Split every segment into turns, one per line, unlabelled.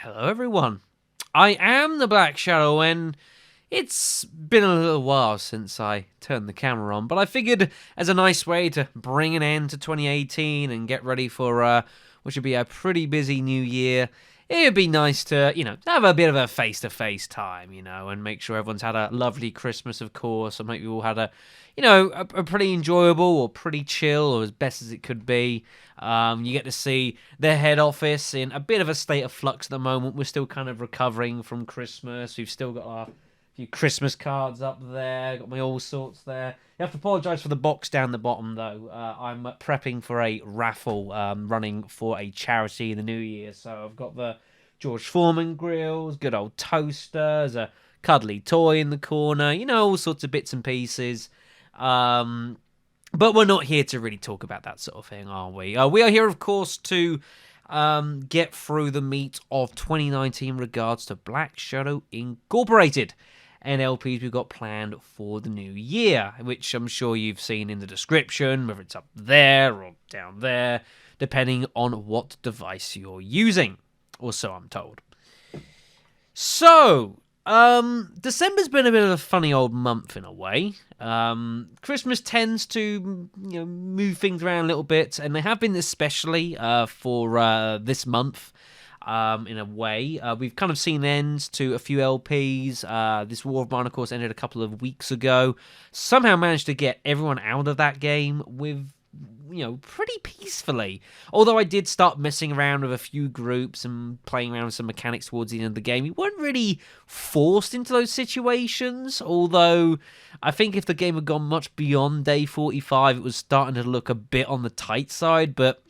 Hello, everyone. I am the Black Shadow, and it's been a little while since I turned the camera on, but I figured as a nice way to bring an end to 2018 and get ready for what should be a pretty busy new year, it'd be nice to, have a bit of a face-to-face time, and make sure everyone's had a lovely Christmas, of course, or maybe we all had a pretty enjoyable or pretty chill, or as best as it could be. You get to see their head office in a bit of a state of flux at the moment. We're still kind of recovering from Christmas. We've still got our few Christmas cards up there. Got my all sorts there. You have to apologise for the box down the bottom, though. I'm prepping for a raffle running for a charity in the new year. So I've got the George Foreman grills, good old toasters, a cuddly toy in the corner, all sorts of bits and pieces. But we're not here to really talk about that sort of thing, are we? We are here, of course, to get through the meat of 2019 in regards to Black Shadow Incorporated and LPs we've got planned for the new year, which I'm sure you've seen in the description, whether it's up there or down there, depending on what device you're using, or so I'm told. So, December's been a bit of a funny old month in a way. Christmas tends to, move things around a little bit, and they have been especially for this month. In a way, we've kind of seen ends to a few LPs. This War of Mine, of course, ended a couple of weeks ago. Somehow managed to get everyone out of that game with, pretty peacefully. Although I did start messing around with a few groups and playing around with some mechanics towards the end of the game. You weren't really forced into those situations, although I think if the game had gone much beyond day 45, it was starting to look a bit on the tight side, but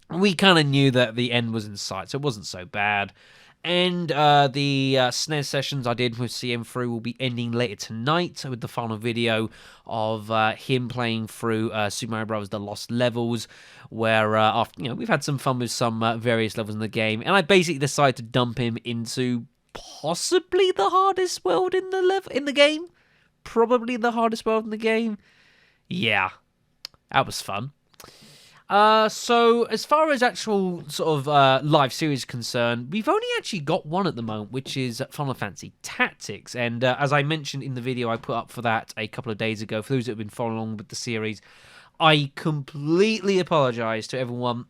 we kind of knew that the end was in sight, so it wasn't so bad. And the SNES sessions I did with CM through will be ending later tonight with the final video of him playing through Super Mario Bros. The Lost Levels, where after we've had some fun with some various levels in the game, and I basically decided to dump him into possibly the hardest world in the game, probably the hardest world in the game. Yeah, that was fun. So as far as actual sort of live series concerned, we've only actually got one at the moment, which is Final Fantasy Tactics. And as I mentioned in the video I put up for that a couple of days ago, for those that have been following along with the series, I completely apologise to everyone.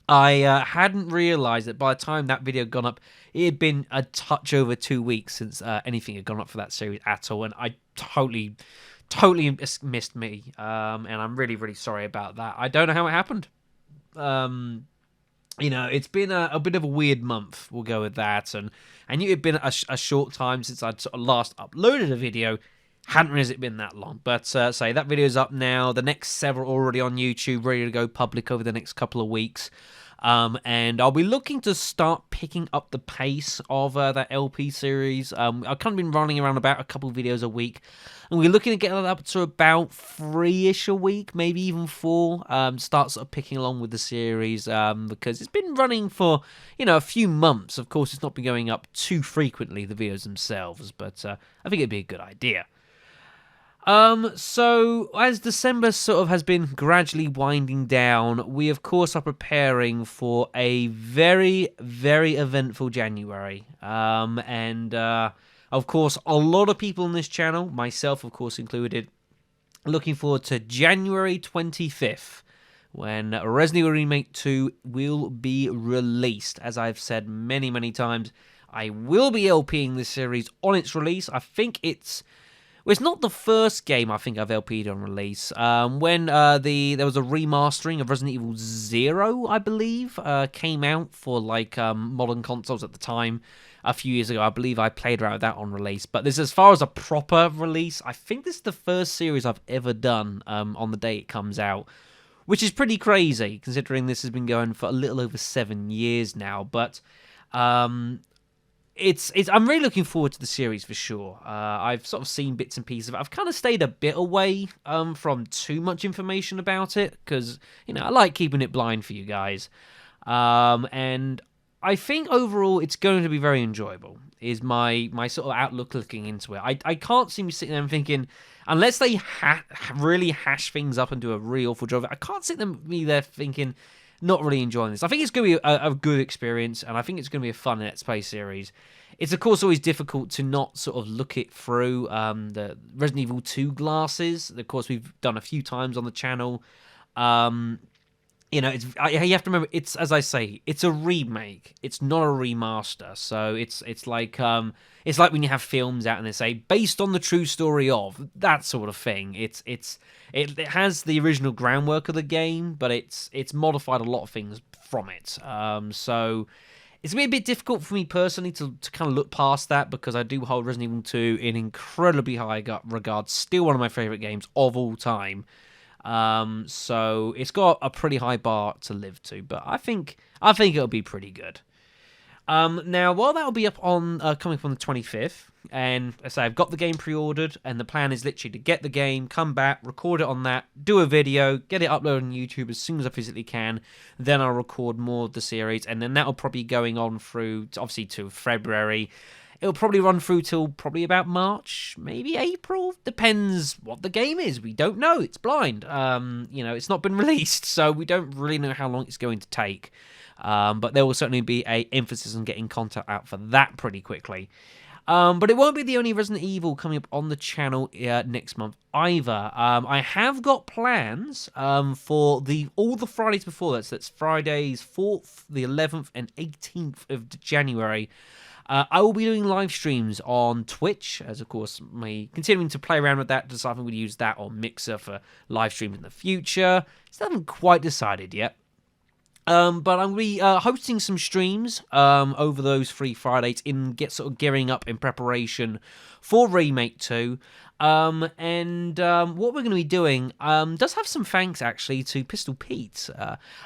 I hadn't realised that by the time that video had gone up, it had been a touch over 2 weeks since anything had gone up for that series at all, and I totally missed me, and I'm really, really sorry about that. I don't know how it happened. It's been a bit of a weird month, we'll go with that, and I knew it'd been a short time since I'd sort of last uploaded a video. Hadn't realised it'd been that long, but say that video's up now. The next several already on YouTube, ready to go public over the next couple of weeks. And I'll be looking to start picking up the pace of that LP series. I've kind of been running around about a couple of videos a week, and we're looking to get that up to about 3-ish a week, maybe even 4. Start sort of picking along with the series, because it's been running for, a few months. Of course, it's not been going up too frequently, the videos themselves, but I think it'd be a good idea. So as December sort of has been gradually winding down, we of course are preparing for a very, very eventful January. Of course, a lot of people on this channel, myself of course included, looking forward to January 25th, when Resident Evil Remake 2 will be released. As I've said many, many times, I will be LPing this series on its release. I think it's not the first game I think I've LP'd on release. When there was a remastering of Resident Evil 0, I believe, came out for modern consoles at the time a few years ago. I believe I played around with that on release. But this, as far as a proper release, I think this is the first series I've ever done on the day it comes out, which is pretty crazy considering this has been going for a little over 7 years now. But I'm really looking forward to the series for sure. I've sort of seen bits and pieces of it. I've kind of stayed a bit away from too much information about it because, I like keeping it blind for you guys. And I think overall it's going to be very enjoyable, is my sort of outlook looking into it. I can't see me sitting there and thinking, unless they really hash things up and do a really awful job of it, I can't sit me there thinking not really enjoying this. I think it's going to be a good experience, and I think it's going to be a fun Let's Play series. It's, of course, always difficult to not sort of look it through the Resident Evil 2 glasses. Of course, we've done a few times on the channel. You know, you have to remember, it's, as I say, it's a remake. It's not a remaster. So it's like when you have films out and they say based on the true story of that sort of thing. It has the original groundwork of the game, but it's modified a lot of things from it. So it's gonna be a bit difficult for me personally to kind of look past that, because I do hold Resident Evil 2 in incredibly high regard. Still one of my favorite games of all time. So it's got a pretty high bar to live to, but I think it'll be pretty good. Now, while that'll be up on coming up on the 25th, and as I say, I've got the game pre-ordered, and the plan is literally to get the game, come back, record it on that, do a video, get it uploaded on YouTube as soon as I physically can. Then I'll record more of the series, and then that'll probably be going on through, obviously, to February. It'll probably run through till probably about March, maybe April. Depends what the game is. We don't know. It's blind. You know, it's not been released, so we don't really know how long it's going to take. But there will certainly be an emphasis on getting content out for that pretty quickly. But it won't be the only Resident Evil coming up on the channel next month either. I have got plans for all the Fridays before that. So that's Fridays 4th, the 11th, and 18th of January. I will be doing live streams on Twitch, as of course, continuing to play around with that, decide if I'm going to use that on Mixer for live streams in the future. Still haven't quite decided yet. But I'm going to be hosting some streams over those 3 Fridays sort of gearing up in preparation for Remake 2. And what we're going to be doing does have some thanks, actually, to Pistol Pete.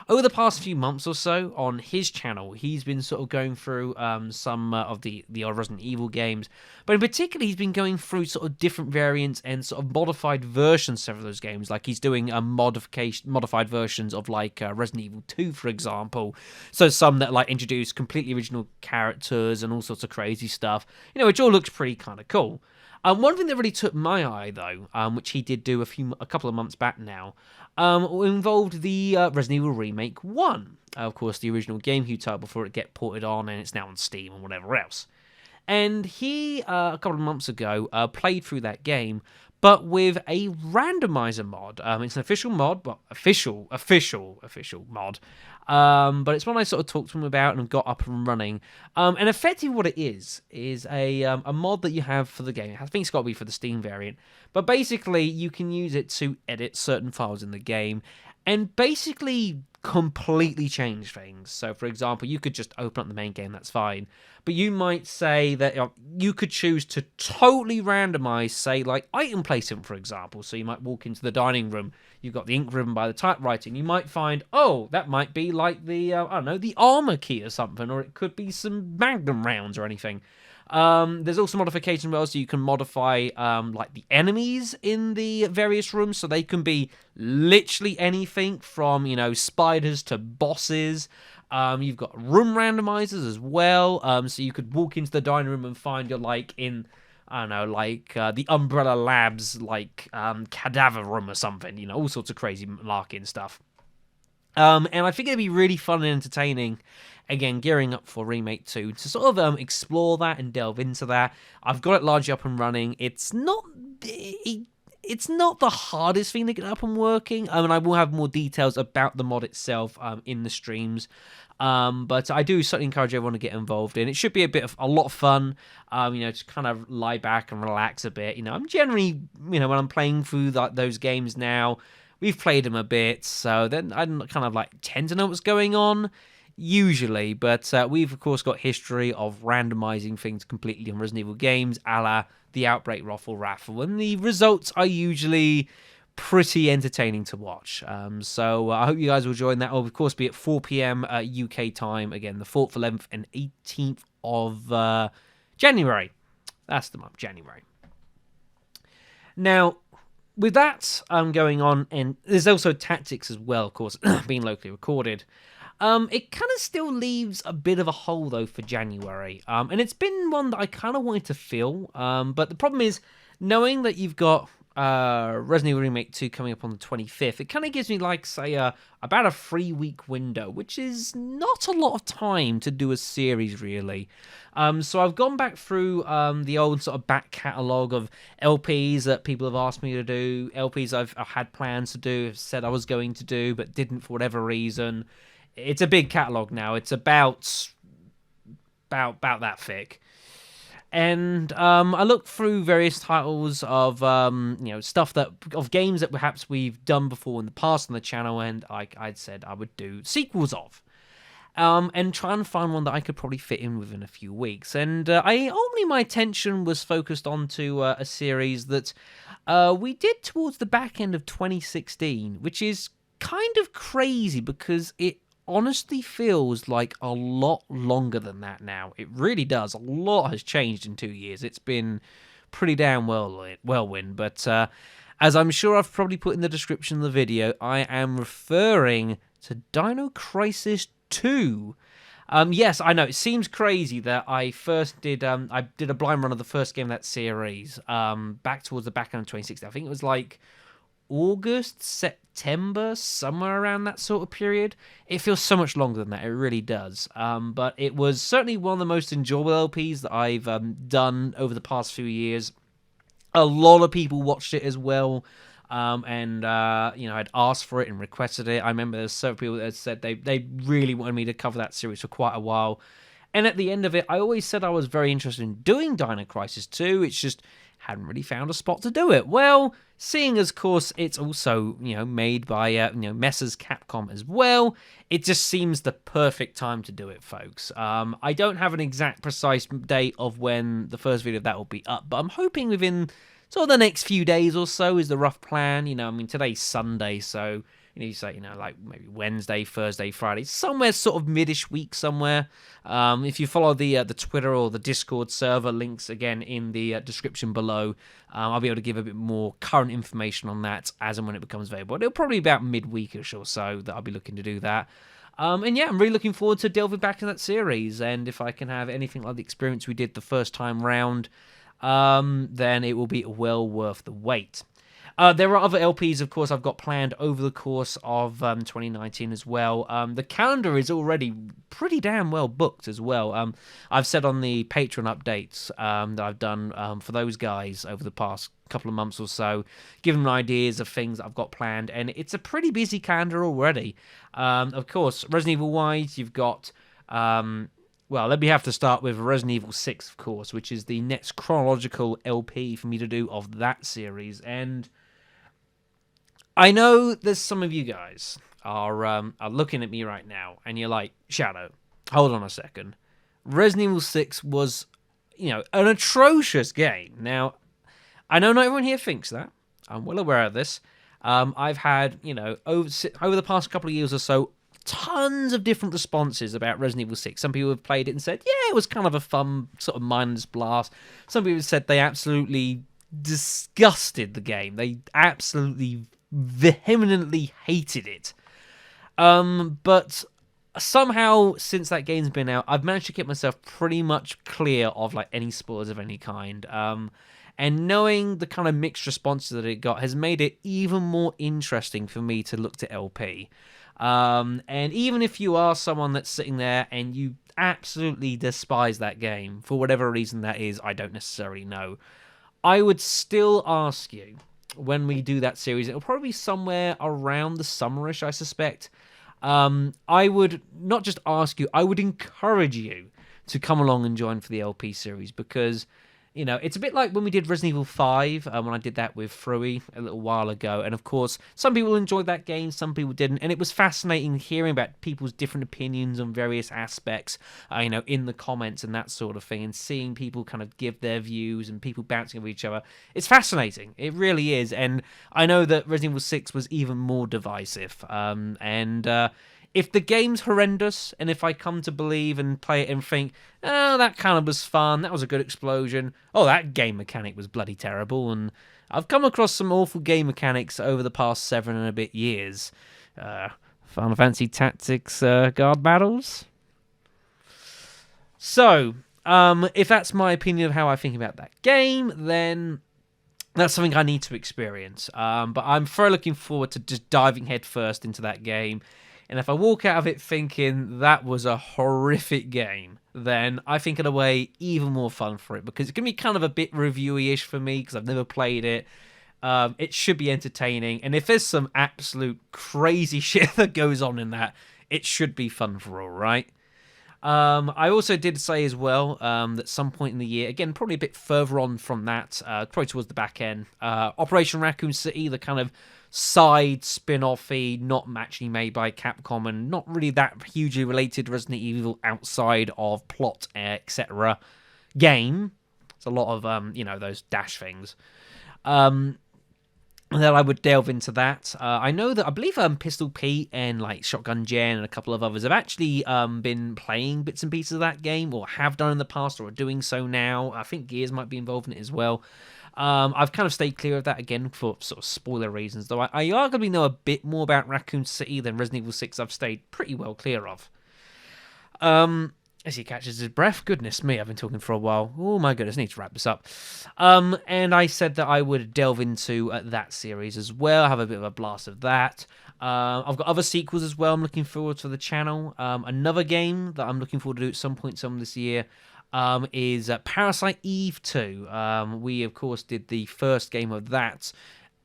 Over the past few months or so on his channel, he's been sort of going through some of the Resident Evil games. But in particular, he's been going through sort of different variants and sort of modified versions of those games. Like he's doing modified versions of like Resident Evil 2, for example. So some that like introduce completely original characters and all sorts of crazy stuff. You know, which all looks pretty kind of cool. One thing that really took my eye, though, which he did do a couple of months back now, involved the Resident Evil Remake 1. Of course, the original GameCube title before it get ported on, and it's now on Steam and whatever else. And he, a couple of months ago, played through that game, but with a randomizer mod. It's an official mod, but official mod. But it's one I sort of talked to him about and got up and running. And effectively what it is a mod that you have for the game. I think it's got to be for the Steam variant. But basically, you can use it to edit certain files in the game and basically completely change things. So, for example, you could just open up the main game, that's fine. But you might say that you could choose to totally randomize, say, like item placement, for example. So you might walk into the dining room, you've got the ink ribbon by the typewriter, and you might find, oh, that might be like the, the armor key or something, or it could be some magnum rounds or anything. There's also modifications as well, so you can modify like the enemies in the various rooms, so they can be literally anything from spiders to bosses. You've got room randomizers as well, so you could walk into the dining room and find you're like in the Umbrella Labs cadaver room or something, all sorts of crazy larking stuff. And I think it'd be really fun and entertaining, again, gearing up for Remake 2, to sort of explore that and delve into that. I've got it largely up and running. It's not the hardest thing to get up and working, and I will have more details about the mod itself in the streams. But I do certainly encourage everyone to get involved in. It should be a lot of fun, to kind of lie back and relax a bit. I'm generally, when I'm playing through those games now, we've played them a bit, so then I kind of tend to know what's going on, usually. But we've, of course, got history of randomizing things completely on Resident Evil games, a la the Outbreak Raffle, and the results are usually pretty entertaining to watch. So I hope you guys will join that. Will, of course, be at 4 p.m. UK time, again, the 4th, 11th, and 18th of January. That's the month, January. Now, with that going on, and there's also Tactics as well, of course, being locally recorded. It kind of still leaves a bit of a hole, though, for January. And it's been one that I kind of wanted to fill. But the problem is, knowing that you've got Resident Evil Remake 2 coming up on the 25th, it kind of gives me, like, say, about a 3-week window, which is not a lot of time to do a series, really. So I've gone back through the old sort of back catalogue of LPs that people have asked me to do, LPs I've had plans to do, said I was going to do, but didn't for whatever reason. It's a big catalogue now. It's about that thick. And I looked through various titles of stuff of games that perhaps we've done before in the past on the channel, and I'd said I would do sequels of, and try and find one that I could probably fit in within a few weeks. And only my attention was focused onto a series that we did towards the back end of 2016, which is kind of crazy because it honestly feels like a lot longer than that now. It really does. A lot has changed in 2 years. It's been pretty damn whirlwind. But as I'm sure I've probably put in the description of the video, I am referring to Dino Crisis 2. Yes, I know, it seems crazy that I first did a blind run of the first game of that series back towards the back end of 2016. I think it was like August, September, somewhere around that sort of period. It feels so much longer than that. It really does. But it was certainly one of the most enjoyable LPs that I've done over the past few years. A lot of people watched it as well. I'd asked for it and requested it. I remember there's several people that said they really wanted me to cover that series for quite a while. And at the end of it, I always said I was very interested in doing Dino Crisis 2. It's just hadn't really found a spot to do it. Well, seeing as, of course, it's also, made by, Messrs. Capcom as well, it just seems the perfect time to do it, folks. I don't have an exact precise date of when the first video of that will be up, but I'm hoping within sort of the next few days or so is the rough plan. Today's Sunday, so you say, like maybe Wednesday, Thursday, Friday, somewhere sort of mid-ish week somewhere. If you follow the Twitter or the Discord server, links again in the description below, I'll be able to give a bit more current information on that as and when it becomes available. It'll probably be about midweekish or so that I'll be looking to do that. I'm really looking forward to delving back in that series, and if I can have anything like the experience we did the first time round, then it will be well worth the wait. There are other LPs, of course, I've got planned over the course of 2019 as well. The calendar is already pretty damn well booked as well. I've said on the Patreon updates that I've done for those guys over the past couple of months or so, giving them ideas of things that I've got planned, and it's a pretty busy calendar already. Of course, Resident Evil-wise, you've got... let me have to start with Resident Evil 6, of course, which is the next chronological LP for me to do of that series. And I know there's some of you guys are looking at me right now, and you're like, Shadow, hold on a second. Resident Evil 6 was, an atrocious game. Now, I know not everyone here thinks that. I'm well aware of this. I've had, over the past couple of years or so, tons of different responses about Resident Evil 6. Some people have played it and said, yeah, it was kind of a fun sort of mindless blast. Some people said they absolutely disgusted the game. They absolutely vehemently hated it. But somehow, since that game's been out, I've managed to keep myself pretty much clear of like any spoilers of any kind. And knowing the kind of mixed responses that it got has made it even more interesting for me to look to LP. And even if you are someone that's sitting there and you absolutely despise that game, for whatever reason that is, I don't necessarily know, I would still ask you, when we do that series, it'll probably be somewhere around the summerish, I suspect. I would not just ask you, I would encourage you to come along and join for the LP series, because it's a bit like when we did Resident Evil 5, when I did that with Fruey a little while ago. And of course, some people enjoyed that game, some people didn't. And it was fascinating hearing about people's different opinions on various aspects, in the comments and that sort of thing. And seeing people kind of give their views and people bouncing off each other. It's fascinating. It really is. And I know that Resident Evil 6 was even more divisive. If the game's horrendous, and if I come to believe and play it and think, oh, that kind of was fun, that was a good explosion, oh, that game mechanic was bloody terrible, and I've come across some awful game mechanics over the past 7 and a bit years. Final Fantasy Tactics guard battles? So, if that's my opinion of how I think about that game, then That's something I need to experience. But I'm very looking forward to just diving headfirst into that game. And if I walk out of it thinking that was a horrific game, then I think in a way even more fun for it, because it's going to be kind of a bit reviewy-ish for me because I've never played it. It should be entertaining. And if there's some absolute crazy shit that goes on in that, it should be fun for all, right? I also did say as well that some point in the year, again, probably a bit further on from that, probably towards the back end, Operation Raccoon City, the kind of side spin-offy, not actually made by Capcom and not really that hugely related to Resident Evil outside of plot, etc. game. It's a lot of, those dash things. That I would delve into that. I know that I believe Pistol Pete and like Shotgun Jen and a couple of others have actually been playing bits and pieces of that game, or have done in the past, or are doing so now. I think Gears might be involved in it as well. I've kind of stayed clear of that again for sort of spoiler reasons, though I arguably know a bit more about Raccoon City than Resident Evil 6 I've stayed pretty well clear of. As he catches his breath, goodness me, I've been talking for a while. Oh my goodness, I need to wrap this up. And I said that I would delve into that series as well, have a bit of a blast of that. I've got other sequels as well I'm looking forward to the channel. Another game that I'm looking forward to do at some point this year is Parasite Eve 2. We, of course, did the first game of that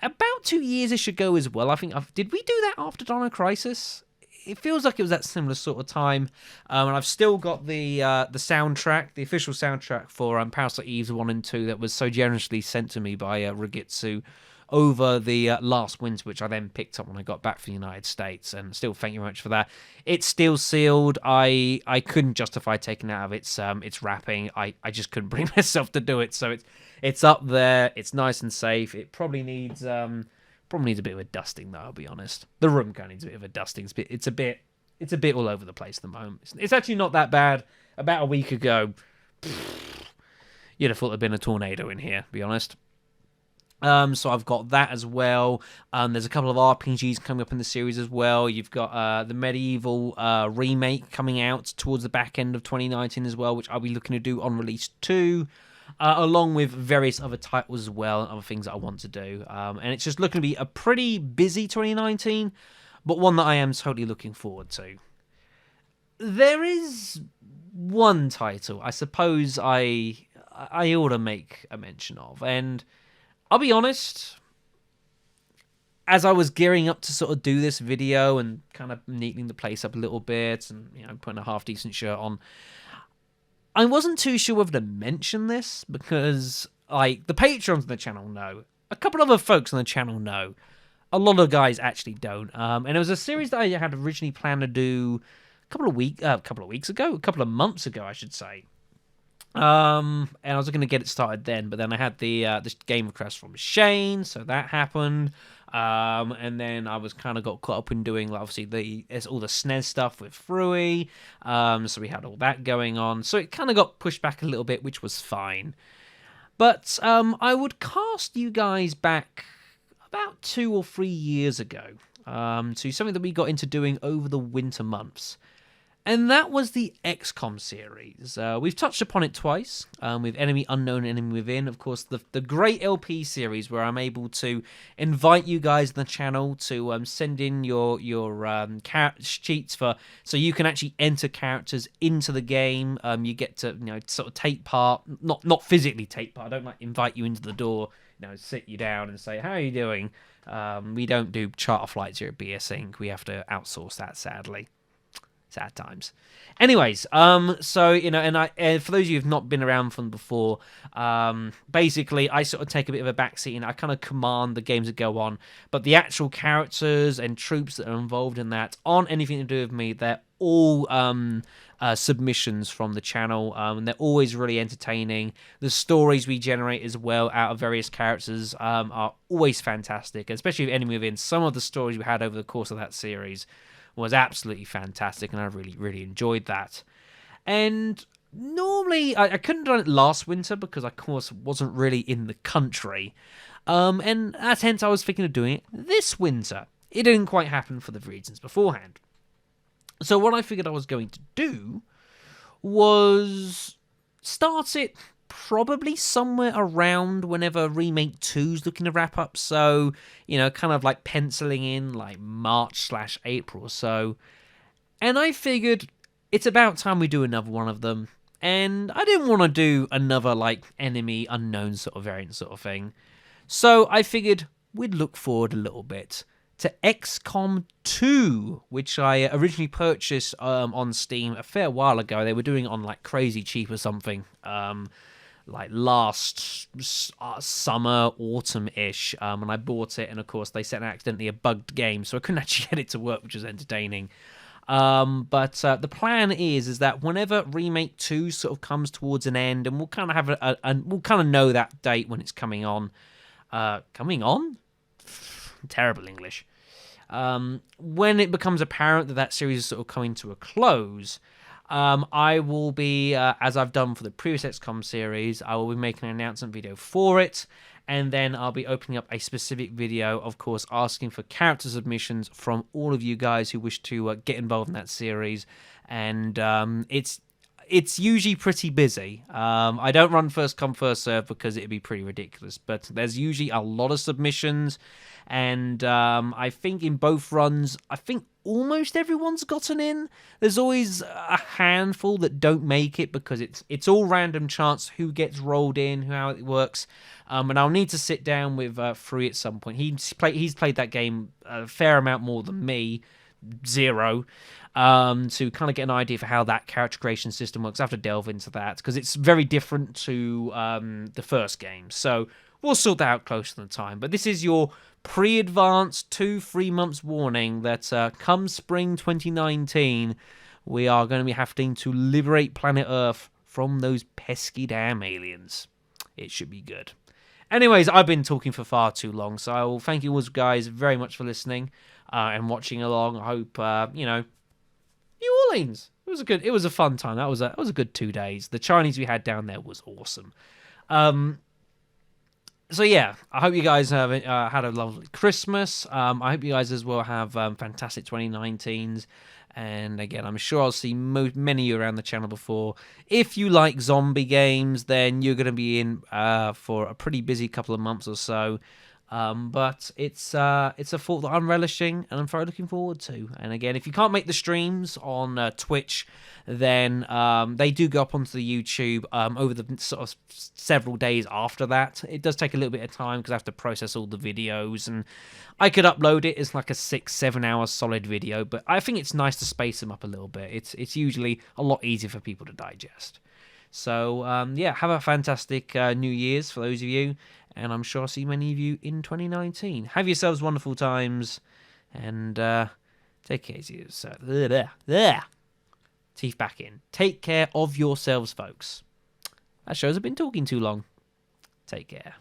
about 2 years-ish ago as well. I think, did we do that after Dino Crisis? It feels like it was that similar sort of time, and I've still got the soundtrack, the official soundtrack for Parasite Eve 1 and 2 that was so generously sent to me by Ragitsu over the last winter, which I then picked up when I got back from the United States, and still thank you very much for that. It's still sealed. I couldn't justify taking it out of its wrapping. I just couldn't bring myself to do it, so it's up there. It's nice and safe. It probably needs a bit of a dusting, though, I'll be honest. The room kind of needs a bit of a dusting. It's a bit all over the place at the moment. It's actually not that bad. About a week ago, you'd have thought there'd been a tornado in here, to be honest. So I've got that as well. There's a couple of RPGs coming up in the series as well. You've got the Medieval remake coming out towards the back end of 2019 as well, which I'll be looking to do on release 2. Along with various other titles as well, and other things that I want to do. And it's just looking to be a pretty busy 2019, but one that I am totally looking forward to. There is one title I suppose I ought to make a mention of, and I'll be honest, as I was gearing up to sort of do this video and kind of neatening the place up a little bit and putting a half-decent shirt on, I wasn't too sure whether to mention this because, like, the patrons on the channel know. A couple of other folks on the channel know. A lot of guys actually don't. And it was a series that I had originally planned to do a couple of months ago, I should say. And I was going to get it started then, but then I had this game request from Shane, so that happened. And then I was kind of got caught up in doing, like, obviously all the SNES stuff with Frui. So we had all that going on. So it kind of got pushed back a little bit, which was fine. But I would cast you guys back about 2 or 3 years ago to something that we got into doing over the winter months. And that was the XCOM series. We've touched upon it twice with Enemy Unknown and Enemy Within. Of course, the great LP series where I'm able to invite you guys on the channel to send in your character sheets so you can actually enter characters into the game. You get to sort of take part, not physically take part. I don't invite you into the door, sit you down and say, "How are you doing?" We don't do charter flights here at BS Inc. We have to outsource that, sadly. Sad times. Anyways, and for those of you who've not been around from before, basically I sort of take a bit of a backseat and I kind of command the games that go on, but the actual characters and troops that are involved in that aren't anything to do with me. They're all submissions from the channel, and they're always really entertaining. The stories we generate as well out of various characters are always fantastic, especially with Enemy Within. Some of the stories we had over the course of that series was absolutely fantastic, and I really, really enjoyed that. And normally, I couldn't have done it last winter because, of course, wasn't really in the country. And as hence I was thinking of doing it this winter. It didn't quite happen for the reasons beforehand. So what I figured I was going to do was start it probably somewhere around whenever Remake 2's looking to wrap up. So, kind of like penciling in like March/April or so. And I figured it's about time we do another one of them. And I didn't want to do another like enemy unknown sort of variant sort of thing. So I figured we'd look forward a little bit to XCOM 2, which I originally purchased on Steam a fair while ago. They were doing it on like crazy cheap or something, like last summer, autumn-ish, and I bought it, and of course they sent accidentally a bugged game, so I couldn't actually get it to work, which was entertaining. But the plan is that whenever Remake 2 sort of comes towards an end, and we'll kind of have we'll kind of know that date when it's coming on. Coming on? Terrible English. When it becomes apparent that series is sort of coming to a close, I will be, as I've done for the previous XCOM series, I will be making an announcement video for it, and then I'll be opening up a specific video, of course, asking for character submissions from all of you guys who wish to get involved in that series, and it's usually pretty busy. I don't run first come, first serve because it'd be pretty ridiculous, but there's usually a lot of submissions, and I think in both runs, I think almost everyone's gotten in. There's always a handful that don't make it because it's all random chance who gets rolled in, how it works. And I'll need to sit down with Free at some point. He's played that game a fair amount more than me, 0, to kind of get an idea for how that character creation system works. I have to delve into that because it's very different to the first game. So we'll sort that out closer to the time. But this is your pre-advanced 2-3 months warning that come spring 2019, we are going to be having to liberate planet Earth from those pesky damn aliens. It should be good. Anyways, I've been talking for far too long, so I will thank you all guys very much for listening and watching along. I hope, New Orleans. It was a fun time. That was a good 2 days. The Chinese we had down there was awesome. So yeah, I hope you guys have had a lovely Christmas. I hope you guys as well have fantastic 2019s. And again, I'm sure I'll see many of you around the channel before. If you like zombie games, then you're going to be in for a pretty busy couple of months or so. But it's a thought that I'm relishing and I'm very looking forward to. And again, if you can't make the streams on Twitch, then they do go up onto the YouTube over the sort of several days after that. It does take a little bit of time because I have to process all the videos, and I could upload it as like a 6-7 hour solid video, but I think it's nice to space them up a little bit. It's usually a lot easier for people to digest. So yeah, have a fantastic New Year's for those of you, and I'm sure I'll see many of you in 2019. Have yourselves wonderful times, and take care of yourselves. Teeth back in. Take care of yourselves, folks. That shows I've been talking too long. Take care.